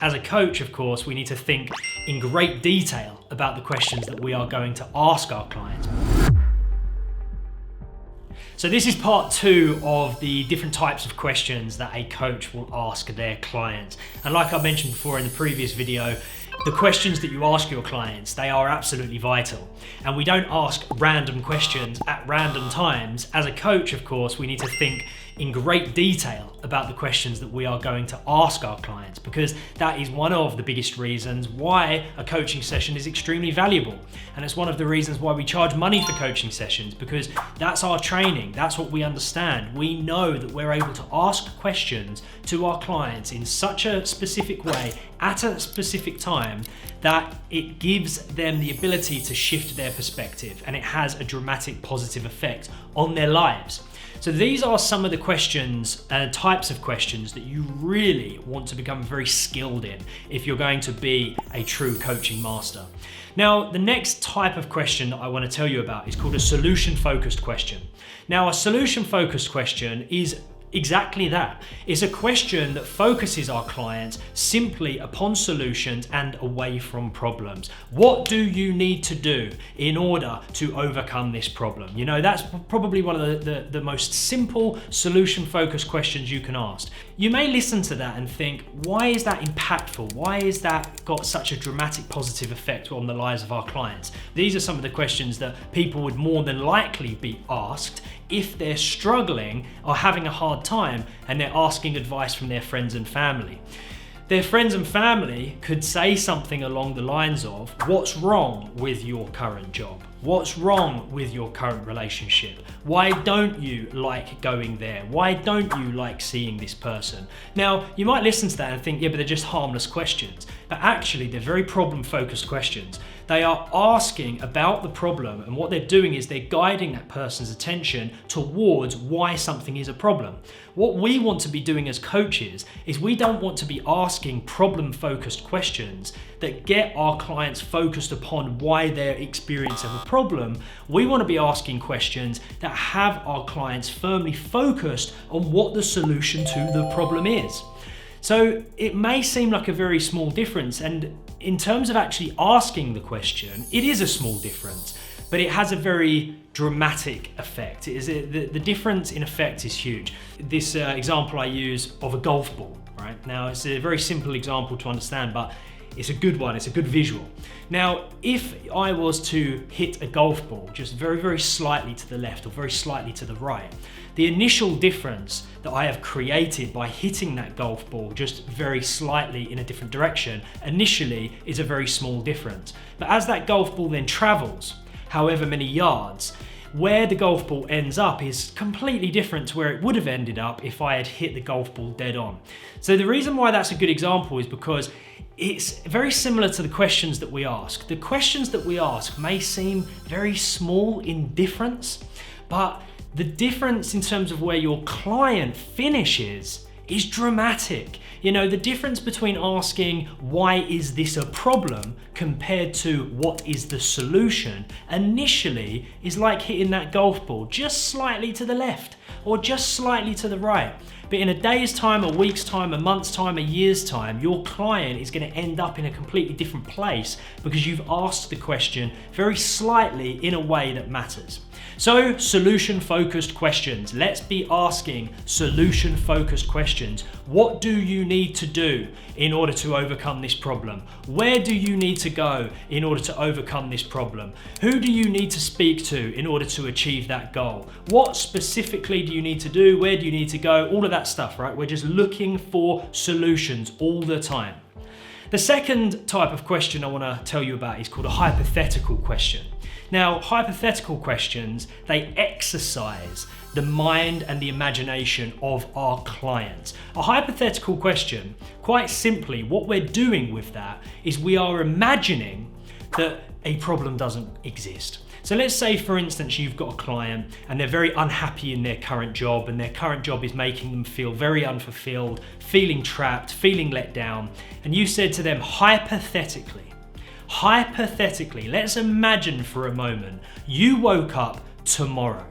As a coach, of course, we need to think in great detail about the questions that we are going to ask our clients. So this is part 2 of the different types of questions that a coach will ask their clients. And like I mentioned before in the previous video, the questions that you ask your clients, they are absolutely vital. And we don't ask random questions at random times. As a coach, of course, we need to think in great detail about the questions that we are going to ask our clients, because that is one of the biggest reasons why a coaching session is extremely valuable. And it's one of the reasons why we charge money for coaching sessions, because that's our training, that's what we understand. We know that we're able to ask questions to our clients in such a specific way at a specific time that it gives them the ability to shift their perspective, and it has a dramatic positive effect on their lives. So these are some of the questions, types of questions that you really want to become very skilled in if you're going to be a true coaching master. Now, the next type of question that I want to tell you about is called a solution-focused question. Now, a solution-focused question is exactly that. It's a question that focuses our clients simply upon solutions and away from problems. What do you need to do in order to overcome this problem? You know, that's probably one of the most simple solution-focused questions you can ask. You may listen to that and think, why is that impactful? Why is that got such a dramatic positive effect on the lives of our clients? These are some of the questions that people would more than likely be asked if they're struggling or having a hard time and they're asking advice from their friends and family. Their friends and family could say something along the lines of, what's wrong with your current job? What's wrong with your current relationship? Why don't you like going there? Why don't you like seeing this person? Now, you might listen to that and think, yeah, but they're just harmless questions. But actually, they're very problem-focused questions. They are asking about the problem, and what they're doing is they're guiding that person's attention towards why something is a problem. What we want to be doing as coaches is we don't want to be asking problem-focused questions that get our clients focused upon why they're experiencing a problem. We want to be asking questions that have our clients firmly focused on what the solution to the problem is. So it may seem like a very small difference, and in terms of actually asking the question, it is a small difference, but it has a very dramatic effect. The difference in effect is huge. This example I use of a golf ball, right? Now, it's a very simple example to understand, but it's a good one, it's a good visual. Now, if I was to hit a golf ball just very, very slightly to the left or very slightly to the right, the initial difference that I have created by hitting that golf ball just very slightly in a different direction initially is a very small difference. But as that golf ball then travels, however many yards, where the golf ball ends up is completely different to where it would have ended up if I had hit the golf ball dead on. So the reason why that's a good example is because it's very similar to the questions that we ask. The questions that we ask may seem very small in difference, but the difference in terms of where your client finishes is dramatic. You know, the difference between asking, why is this a problem, compared to what is the solution, initially is like hitting that golf ball just slightly to the left or just slightly to the right. But in a day's time, a week's time, a month's time, a year's time, your client is going to end up in a completely different place because you've asked the question very slightly in a way that matters. So, solution-focused questions. Let's be asking solution-focused questions. What do you need to do in order to overcome this problem? Where do you need to go in order to overcome this problem? Who do you need to speak to in order to achieve that goal? What specifically do you need to do? Where do you need to go? All of that stuff, right? We're just looking for solutions all the time. The second type of question I want to tell you about is called a hypothetical question. Now, hypothetical questions, they exercise the mind and the imagination of our clients. A hypothetical question, quite simply, what we're doing with that is we are imagining that a problem doesn't exist. So let's say, for instance, you've got a client and they're very unhappy in their current job, and their current job is making them feel very unfulfilled, feeling trapped, feeling let down. And you said to them, hypothetically, let's imagine for a moment, you woke up tomorrow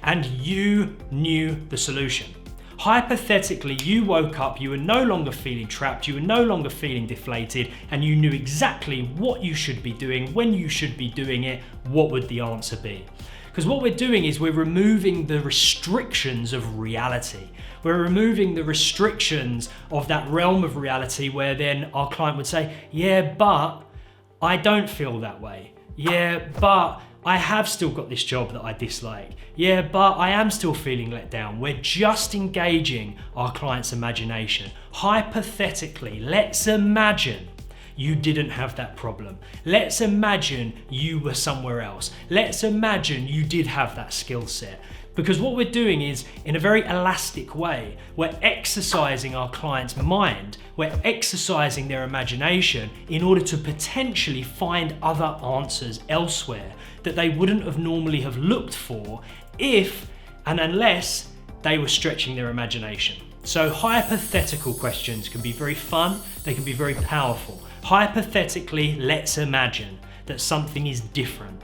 and you knew the solution. Hypothetically, you woke up, you were no longer feeling trapped, you were no longer feeling deflated, and you knew exactly what you should be doing, when you should be doing it. What would the answer be? Because what we're doing is we're removing the restrictions of reality. We're removing the restrictions of that realm of reality where then our client would say, yeah, but I don't feel that way. Yeah, but I have still got this job that I dislike. Yeah, but I am still feeling let down. We're just engaging our client's imagination. Hypothetically, let's imagine you didn't have that problem. Let's imagine you were somewhere else. Let's imagine you did have that skill set. Because what we're doing is, in a very elastic way, we're exercising our client's mind, we're exercising their imagination in order to potentially find other answers elsewhere that they wouldn't have normally have looked for if and unless they were stretching their imagination. So hypothetical questions can be very fun, they can be very powerful. Hypothetically, let's imagine that something is different.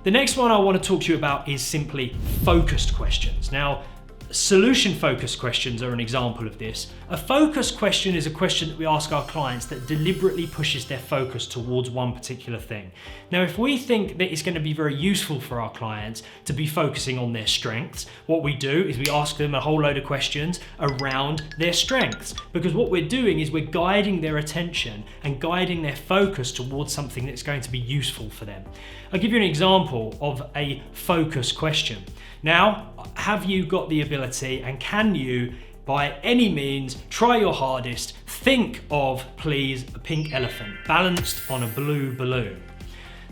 The next one I want to talk to you about is simply focused questions. Now, solution-focused questions are an example of this. A focused question is a question that we ask our clients that deliberately pushes their focus towards one particular thing. Now, if we think that it's going to be very useful for our clients to be focusing on their strengths, what we do is we ask them a whole load of questions around their strengths, because what we're doing is we're guiding their attention and guiding their focus towards something that's going to be useful for them. I'll give you an example of a focus question. Now, have you got the ability and can you, by any means, try your hardest, think of, please, a pink elephant balanced on a blue balloon?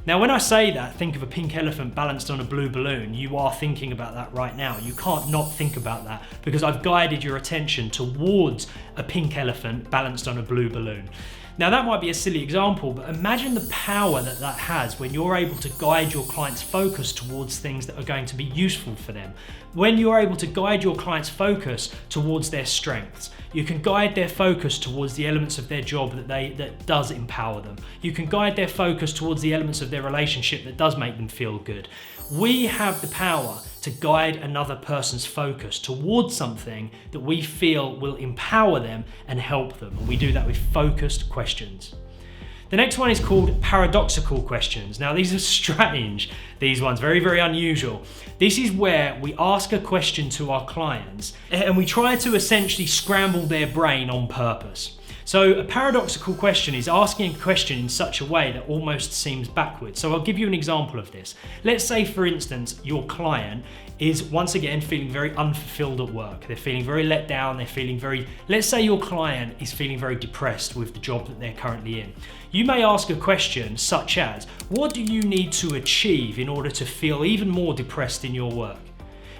Now, when I say that, think of a pink elephant balanced on a blue balloon, you are thinking about that right now. You can't not think about that because I've guided your attention towards a pink elephant balanced on a blue balloon. Now, that might be a silly example, but imagine the power that that has when you're able to guide your client's focus towards things that are going to be useful for them. When you're able to guide your client's focus towards their strengths, you can guide their focus towards the elements of their job that does empower them. You can guide their focus towards the elements of their relationship that does make them feel good. We have the power to guide another person's focus towards something that we feel will empower them and help them. And we do that with focused questions. The next one is called paradoxical questions. Now, these are strange, these ones, very, very unusual. This is where we ask a question to our clients and we try to essentially scramble their brain on purpose. So a paradoxical question is asking a question in such a way that almost seems backwards. So I'll give you an example of this. Let's say, for instance, your client is once again feeling very unfulfilled at work. They're feeling very let down. Let's say your client is feeling very depressed with the job that they're currently in. You may ask a question such as, what do you need to achieve in order to feel even more depressed in your work?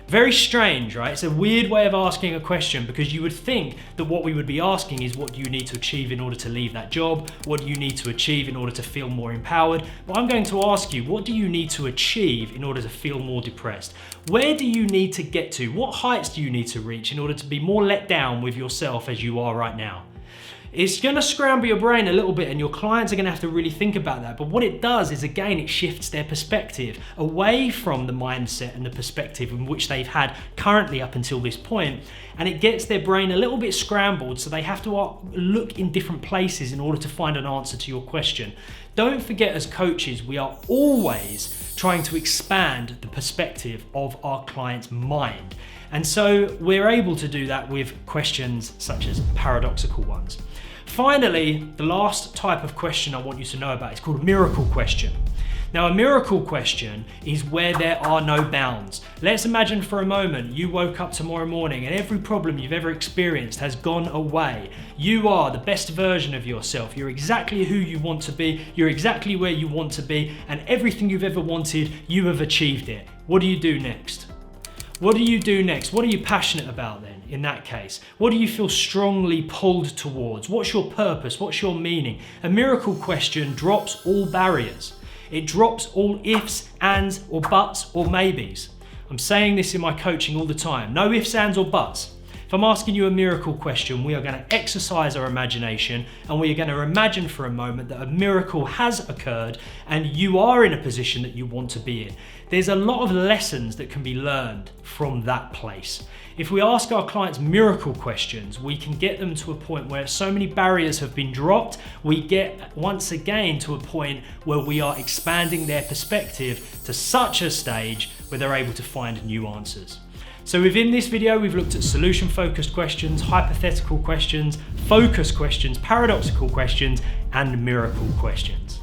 Very strange, right? It's a weird way of asking a question because you would think that what we would be asking is, what do you need to achieve in order to leave that job? What do you need to achieve in order to feel more empowered? But I'm going to ask you, what do you need to achieve in order to feel more depressed? Where do you need to get to? What heights do you need to reach in order to be more let down with yourself as you are right now? It's going to scramble your brain a little bit and your clients are going to have to really think about that. But what it does is, again, it shifts their perspective away from the mindset and the perspective in which they've had currently up until this point. And it gets their brain a little bit scrambled, so they have to look in different places in order to find an answer to your question. Don't forget, as coaches, we are always trying to expand the perspective of our client's mind. And so we're able to do that with questions such as paradoxical ones. Finally, the last type of question I want you to know about is called a miracle question. Now, a miracle question is where there are no bounds. Let's imagine for a moment you woke up tomorrow morning and every problem you've ever experienced has gone away. You are the best version of yourself. You're exactly who you want to be. You're exactly where you want to be. And everything you've ever wanted, you have achieved it. What do you do next? What do you do next? What are you passionate about then, in that case? What do you feel strongly pulled towards? What's your purpose? What's your meaning? A miracle question drops all barriers. It drops all ifs, ands, or buts, or maybes. I'm saying this in my coaching all the time. No ifs, ands, or buts. If I'm asking you a miracle question, we are going to exercise our imagination and we are going to imagine for a moment that a miracle has occurred and you are in a position that you want to be in. There's a lot of lessons that can be learned from that place. If we ask our clients miracle questions, we can get them to a point where so many barriers have been dropped, we get once again to a point where we are expanding their perspective to such a stage where they're able to find new answers. So within this video, we've looked at solution-focused questions, hypothetical questions, focus questions, paradoxical questions, and miracle questions.